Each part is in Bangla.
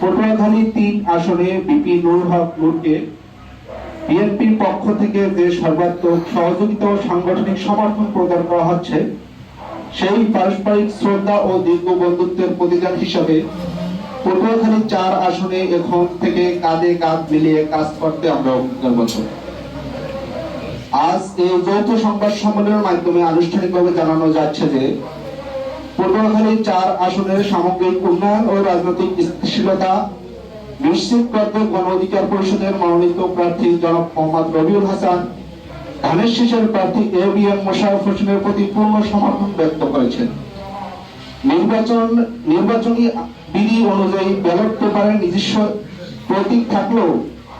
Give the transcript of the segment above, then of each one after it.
পটুয়াখালী ৩ আসনে বিপি নুরুল হক নূরকে বিএনপির পক্ষ থেকে যে সর্বাত্মক সহযোগিতা ও সাংগঠনিক সমর্থন প্রদান করা হচ্ছে, সেই পারস্পরিক শ্রদ্ধা ও দীর্ঘ বন্ধুত্বের প্রতিদান হিসাবে পটুয়াখালী ৪ আসনে এখন থেকে কাঁধে কাঁধ মিলিয়ে কাজ করতে আমরা অঙ্গীকারবদ্ধ। আজ এই যৌথ সংবাদ সম্মেলনের মাধ্যমে আনুষ্ঠানিকভাবে জানানো যাচ্ছে যে পটুয়াখালী ৪ আসনের সামগ্রিক উন্নয়ন ও রাজনৈতিক স্থিতিশীলতা নিশ্চিত করতে গণ অধিকার পরিষদের মনোনীত প্রার্থী জনাব মোহাম্মদ রবিউল হাসান ধানের শীষের প্রার্থী এবিএম মোশাররফ হোসেনের প্রতি পূর্ণ সমর্থন ব্যক্ত করেছেন। নির্বাচনী বিধি অনুযায়ী ব্যালট পেপারের নিজস্ব প্রতীক থাকলেও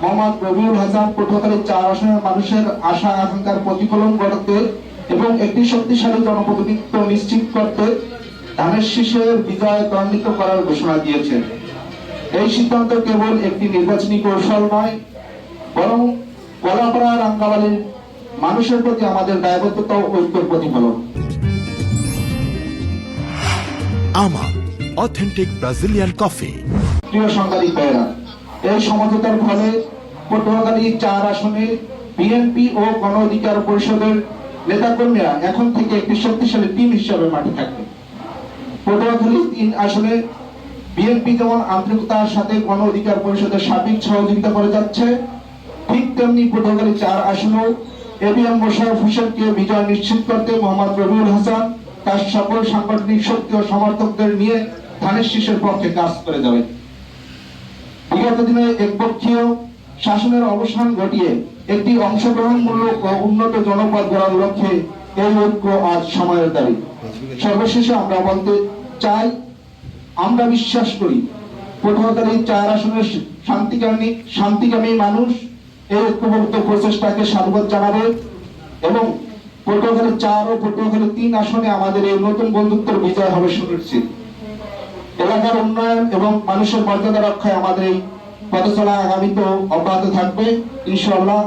মোহাম্মদ রবিউল হাসান পটুয়াখালী ৪ আসনের মানুষের আশা আকাঙ্ক্ষার প্রতিফলন ঘটাতে এবং একটি শক্তিশালী জনপ্রতিনিধিত্ব নিশ্চিত করতে ধানের শীষের বিজয় ত্বরান্বিত করার ঘোষণা দিয়েছেন। এই সিদ্ধান্ত কেবল একটি নির্বাচনী কৌশল নয়, বরং কলাপাড়া রাঙ্গামালীর মানুষের প্রতি আমাদের দায়বদ্ধতা ও ঐক্যের প্রতিফলন। আমা অথেন্টিক ব্রাজিলিয়ান কফি। প্রিয় সাংবাদিক ভাইয়েরা, এই সমঝোতার ফলে পটুয়াখালী ৪ আসনে বিএনপি ও গণ অধিকার পরিষদের নেতাকর্মীরা এখন থেকে একটি শক্তিশালী টিম হিসেবে মাঠে থাকবে। পটুয়াখালী ৩ আসনে বিএনপি যেমন আন্তরিকতার সাথে গণ অধিকার পরিষদের সার্বিক সহযোগিতা করে যাচ্ছে, ঠিক তেমনি পটুয়াখালী ৪ আসনেও এবিএম মোশাররফ হোসেনকে বিজয় নিশ্চিত করতে মোহাম্মদ রবিউল হাসান তার সকল সাংগঠনিক শক্তি ও সমর্থকদের নিয়ে ধানের শীষের পক্ষে কাজ করে যাবে। বিগত দিনে একপক্ষীয় শাসনের অবসান ঘটিয়ে একটি অংশগ্রহণমূলক ও উন্নত জনপদ গড়ার লক্ষ্যে এই ঐক্য আজ সময়ের দাবি। সর্বশেষে আমরা বলতে চাই, আমরা বিশ্বাস করি পটুয়াখালী ৪ আসনের শান্তিকামী মানুষ এই ঐক্যবদ্ধ প্রচেষ্টাকে সাধুবাদ জানাবে এবং পটুয়াখালী ৪ ও পটুয়াখালী ৩ আসনে আমাদের এই নতুন বন্ধুত্বের বিজয় হবে সুনিশ্চিত। এলাকার উন্নয়ন এবং মানুষের মর্যাদা রক্ষায় আমাদের এই পথচলা আগামীতেও অব্যাহত থাকবে ইনশাআল্লাহ।